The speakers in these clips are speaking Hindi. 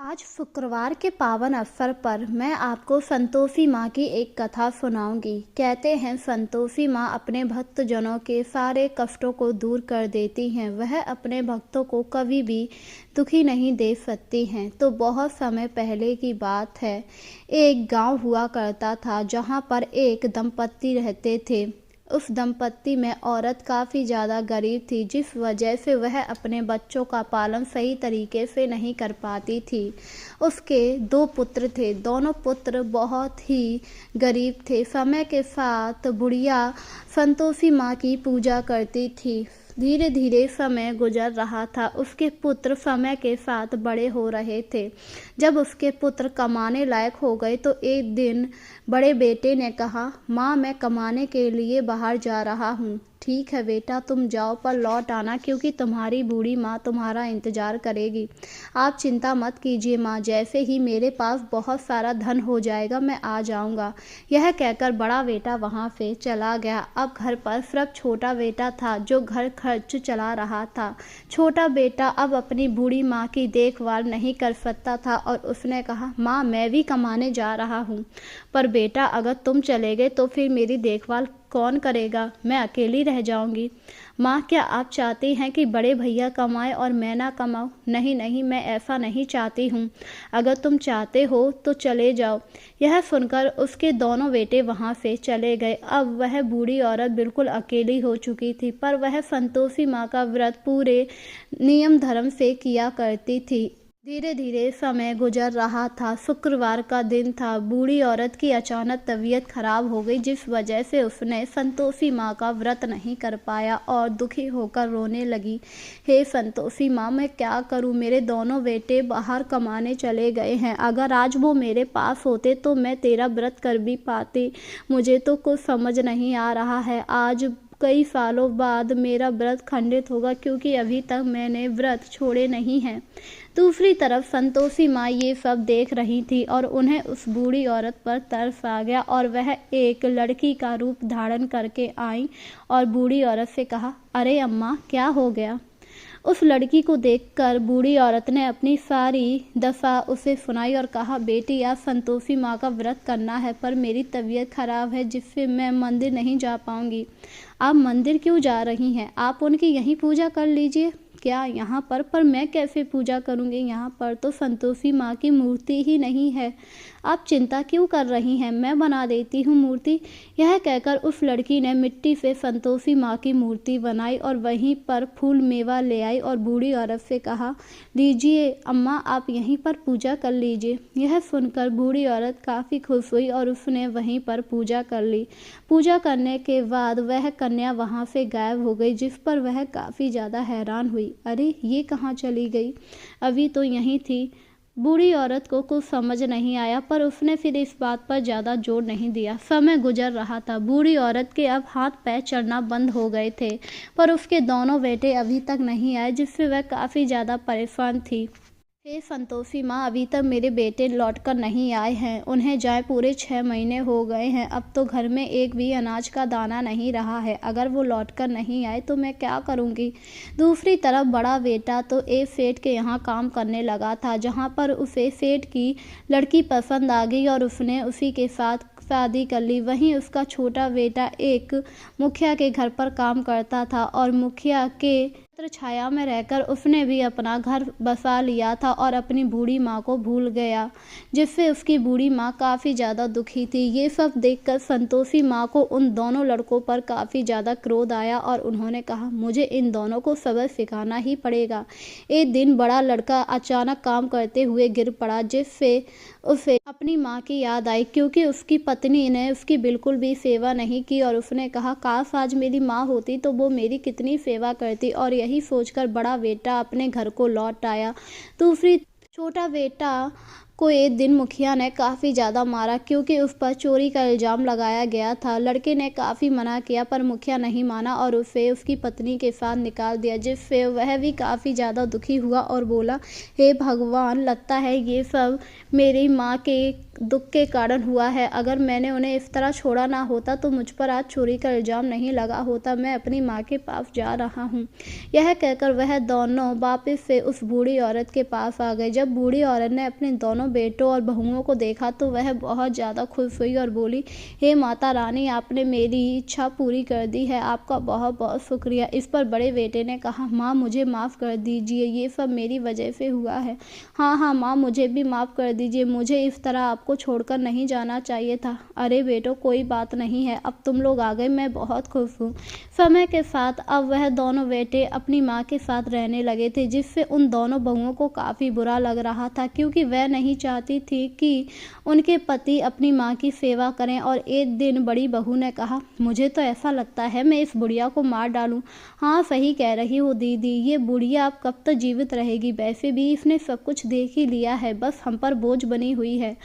आज शुक्रवार के पावन अवसर पर मैं आपको संतोषी माँ की एक कथा सुनाऊंगी। कहते हैं संतोषी माँ अपने भक्तजनों के सारे कष्टों को दूर कर देती हैं। वह अपने भक्तों को कभी भी दुखी नहीं देख सकती हैं। तो बहुत समय पहले की बात है, एक गांव हुआ करता था जहां पर एक दंपत्ति रहते थे। उस दंपत्ति में औरत काफ़ी ज़्यादा गरीब थी, जिस वजह से वह अपने बच्चों का पालन सही तरीके से नहीं कर पाती थी। उसके 2 पुत्र थे, दोनों पुत्र बहुत ही गरीब थे। समय के साथ बुढ़िया संतोषी माँ की पूजा करती थी। धीरे धीरे समय गुजर रहा था। उसके पुत्र समय के साथ बड़े हो रहे थे। जब उसके पुत्र कमाने लायक हो गए तो एक दिन बड़े बेटे ने कहा, माँ मैं कमाने के लिए बाहर जा रहा हूँ। ठीक है बेटा, तुम जाओ पर लौट आना, क्योंकि तुम्हारी बूढ़ी माँ तुम्हारा इंतजार करेगी। आप चिंता मत कीजिए माँ, जैसे ही मेरे पास बहुत सारा धन हो जाएगा मैं आ जाऊँगा। यह कहकर बड़ा बेटा वहाँ से चला गया। अब घर पर सिर्फ छोटा बेटा था जो घर खर्च चला रहा था। छोटा बेटा अब अपनी बूढ़ी माँ की देखभाल नहीं कर सकता था और उसने कहा, माँ मैं भी कमाने जा रहा हूँ, पर बेटा अगर तुम चले गए तो फिर मेरी देखभाल कौन करेगा? मैं अकेली रह जाऊंगी। माँ क्या आप चाहती हैं कि बड़े भैया कमाएं और मैं ना कमाऊं? नहीं नहीं, मैं ऐसा नहीं चाहती हूँ। अगर तुम चाहते हो तो चले जाओ। यह सुनकर उसके दोनों बेटे वहाँ से चले गए। अब वह बूढ़ी औरत बिल्कुल अकेली हो चुकी थी, पर वह संतोषी माँ का व्रत पूरे नियम धर्म से किया करती थी। धीरे धीरे समय गुजर रहा था। शुक्रवार का दिन था। बूढ़ी औरत की अचानक तबीयत खराब हो गई, जिस वजह से उसने संतोषी माँ का व्रत नहीं कर पाया और दुखी होकर रोने लगी। हे संतोषी माँ, मैं क्या करूँ? मेरे दोनों बेटे बाहर कमाने चले गए हैं। अगर आज वो मेरे पास होते तो मैं तेरा व्रत कर भी पाती। मुझे तो कुछ समझ नहीं आ रहा है। आज कई सालों बाद मेरा व्रत खंडित होगा, क्योंकि अभी तक मैंने व्रत छोड़े नहीं हैं। दूसरी तरफ संतोषी माँ ये सब देख रही थी और उन्हें उस बूढ़ी औरत पर तरस आ गया और वह एक लड़की का रूप धारण करके आई और बूढ़ी औरत से कहा, अरे अम्मा क्या हो गया? उस लड़की को देखकर बूढ़ी औरत ने अपनी सारी दशा उसे सुनाई और कहा, बेटी आज संतोषी माँ का व्रत करना है, पर मेरी तबीयत खराब है जिससे मैं मंदिर नहीं जा पाऊंगी। आप मंदिर क्यों जा रही हैं? आप उनकी यहीं पूजा कर लीजिए। क्या यहाँ पर मैं कैसे पूजा करूँगी? यहाँ पर तो संतोषी माँ की मूर्ति ही नहीं है। आप चिंता क्यों कर रही हैं? मैं बना देती हूँ मूर्ति। यह कहकर उस लड़की ने मिट्टी से संतोषी माँ की मूर्ति बनाई और वहीं पर फूल मेवा ले आई और बूढ़ी औरत से कहा, लीजिए अम्मा, आप यहीं पर पूजा कर लीजिए। यह सुनकर बूढ़ी औरत काफ़ी खुश हुई और उसने वहीं पर पूजा कर ली। पूजा करने के बाद वह कन्या वहाँ से गायब हो गई, जिस पर वह काफ़ी ज़्यादा हैरान हुई। अरे ये कहाँ चली गई? अभी तो यहीं थी। बूढ़ी औरत को कुछ समझ नहीं आया, पर उसने फिर इस बात पर ज़्यादा जोर नहीं दिया। समय गुजर रहा था। बूढ़ी औरत के अब हाथ पैर चलना बंद हो गए थे, पर उसके दोनों बेटे अभी तक नहीं आए, जिससे वह काफ़ी ज़्यादा परेशान थी। हे संतोषी माँ, अभी तक मेरे बेटे लौटकर नहीं आए हैं। उन्हें जाए पूरे 6 महीने हो गए हैं। अब तो घर में एक भी अनाज का दाना नहीं रहा है। अगर वो लौटकर नहीं आए तो मैं क्या करूँगी? दूसरी तरफ बड़ा बेटा तो एक सेठ के यहाँ काम करने लगा था, जहाँ पर उसे सेठ की लड़की पसंद आ गई और उसने उसी के साथ शादी कर ली। वहीं उसका छोटा बेटा एक मुखिया के घर पर काम करता था और मुखिया के छत्र छाया में रहकर उसने भी अपना घर बसा लिया था और अपनी बूढ़ी माँ को भूल गया, जिससे उसकी बूढ़ी माँ काफ़ी ज़्यादा दुखी थी। ये सब देखकर संतोषी माँ को उन दोनों लड़कों पर काफ़ी ज़्यादा क्रोध आया और उन्होंने कहा, मुझे इन दोनों को सबक सिखाना ही पड़ेगा। एक दिन बड़ा लड़का अचानक काम करते हुए गिर पड़ा, जिससे उसे अपनी माँ की याद आई, क्योंकि उसकी पत्नी ने उसकी बिल्कुल भी सेवा नहीं की और उसने कहा, काश आज मेरी माँ होती तो वो मेरी कितनी सेवा करती। और यही सोचकर बड़ा बेटा अपने घर को लौट आया। दूसरी छोटा बेटा को एक दिन मुखिया ने काफ़ी ज़्यादा मारा, क्योंकि उस पर चोरी का इल्ज़ाम लगाया गया था। लड़के ने काफ़ी मना किया, पर मुखिया नहीं माना और उसे उसकी पत्नी के साथ निकाल दिया, जिससे वह भी काफ़ी ज़्यादा दुखी हुआ और बोला, हे भगवान, लगता है ये सब मेरी माँ के दुख के कारण हुआ है। अगर मैंने उन्हें इस तरह छोड़ा ना होता तो मुझ पर आज चोरी का इल्ज़ाम नहीं लगा होता। मैं अपनी माँ के पास जा रहा हूँ। यह कहकर वह दोनों वापस से उस बूढ़ी औरत के पास आ गए। जब बूढ़ी औरत ने अपने दोनों बेटों और बहुओं को देखा तो वह बहुत ज़्यादा खुश हुई और बोली, हे माता रानी, आपने मेरी इच्छा पूरी कर दी है। आपका बहुत बहुत शुक्रिया। इस पर बड़े बेटे ने कहा, माँ मुझे माफ़ कर दीजिए, ये सब मेरी वजह से हुआ है। हाँ हाँ माँ, मुझे भी माफ़ कर दीजिए, मुझे इस तरह आपको छोड़कर नहीं जाना चाहिए था। अरे बेटो, कोई बात नहीं है, अब तुम लोग आ गए, मैं बहुत खुश हूँ। समय के साथ अब वह दोनों बेटे अपनी माँ के साथ रहने लगे थे, जिससे उन दोनों बहुओं को काफ़ी बुरा लग रहा था, क्योंकि वह नहीं चाहती थी कि उनके पति अपनी माँ की सेवा करें। और एक दिन बड़ी बहू ने कहा, मुझे तो ऐसा लगता है मैं इस बुढ़िया को मार डालूं। हाँ सही कह रही हो दीदी, ये बुढ़िया अब कब तक जीवित रहेगी। वैसे भी इसने सब कुछ देख ही लिया है, बस हम पर बोझ बनी हुई है।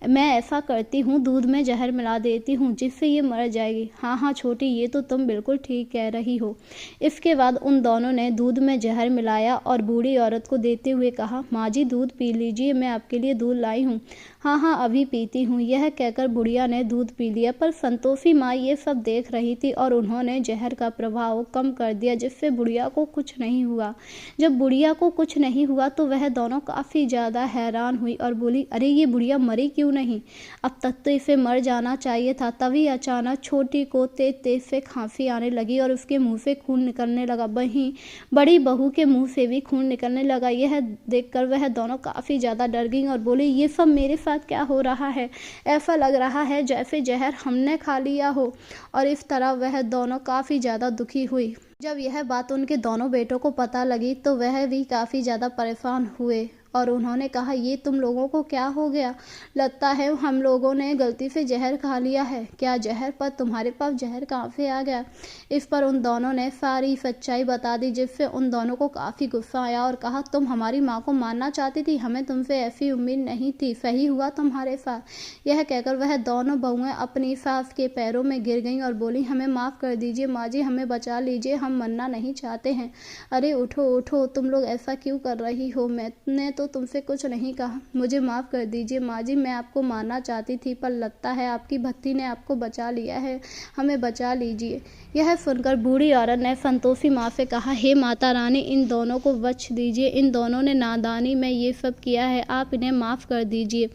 मैं ऐसा करती हूँ, दूध में जहर मिला देती हूँ जिससे ये मर जाएगी। हाँ हाँ छोटी, ये तो तुम बिल्कुल ठीक कह रही हो। इसके बाद उन दोनों ने दूध में जहर मिलाया और बूढ़ी औरत को देते हुए कहा, माँ जी दूध पी लीजिए, मैं आपके लिए दूध लाई हूँ। हाँ हाँ अभी पीती हूँ। यह कहकर बुढ़िया ने दूध पी लिया। पर संतोषी माँ ये सब देख रही थी और उन्होंने जहर का प्रभाव कम कर दिया, जिससे बुढ़िया को कुछ नहीं हुआ। जब बुढ़िया को कुछ नहीं हुआ तो वह दोनों काफ़ी ज़्यादा हैरान हुई और बोली, अरे ये बुढ़िया मरी क्यों नहीं, अब तक तो इसे मर जाना चाहिए था। तभी अचानक छोटी को तेज तेज से खांसी आने लगी और उसके मुंह से खून निकलने लगा। वहीं बड़ी बहू के मुंह से भी खून निकलने लगा। यह देखकर वह दोनों काफ़ी ज़्यादा डर गईं और बोली, ये सब मेरे साथ क्या हो रहा है, ऐसा लग रहा है जैसे जहर हमने खा लिया हो। और इस तरह वह दोनों काफ़ी ज़्यादा दुखी हुई। जब यह बात उनके दोनों बेटों को पता लगी तो वह भी काफ़ी ज़्यादा परेशान हुए और उन्होंने कहा, ये तुम लोगों को क्या हो गया, लगता है हम लोगों ने गलती से जहर खा लिया है। क्या जहर, पर तुम्हारे पास जहर कहाँ से आ गया। इस पर उन दोनों ने सारी सच्चाई बता दी, जिससे उन दोनों को काफ़ी गुस्सा आया और कहा, तुम हमारी माँ को मारना चाहती थी, हमें तुमसे ऐसी उम्मीद नहीं थी, सही हुआ तुम्हारे साथ। यह कहकर वह दोनों बहुएं अपनी सास के पैरों में गिर गईं और बोली, हमें माफ़ कर दीजिए माँ जी, हमें बचा लीजिए, हम मरना नहीं चाहते हैं। अरे उठो उठो, तुम लोग ऐसा क्यों कर रही हो, मैंने तो तुमसे कुछ नहीं कहा, मुझे माफ़ कर दीजिए माँ जी, मैं आपको मारना चाहती थी, पर लगता है आपकी भक्ति ने आपको बचा लिया है, हमें बचा लीजिए। यह सुनकर बूढ़ी औरत ने संतोषी माँ से कहा, हे माता रानी, इन दोनों को बख्श दीजिए, इन दोनों ने नादानी में ये सब किया है, आप इन्हें माफ़ कर दीजिए।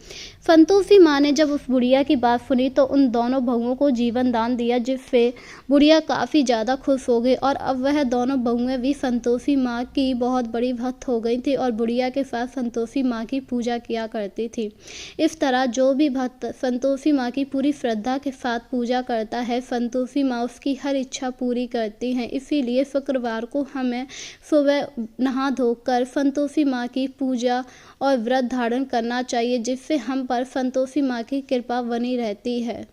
संतोषी माँ ने जब उस बुढ़िया की बात सुनी तो उन दोनों बहुओं को जीवन दान दिया, जिससे बुढ़िया काफ़ी ज़्यादा खुश हो गई और अब वह दोनों बहुएं भी संतोषी माँ की बहुत बड़ी भक्त हो गई थी और बुढ़िया के साथ संतोषी माँ की पूजा किया करती थी। इस तरह जो भी भक्त संतोषी माँ की पूरी श्रद्धा के साथ पूजा करता है, संतोषी माँ उसकी हर इच्छा पूरी करती हैं। इसीलिए शुक्रवार को हमें सुबह नहा धोकर संतोषी माँ की पूजा और व्रत धारण करना चाहिए, जिससे हम पर संतोषी माँ की कृपा बनी रहती है।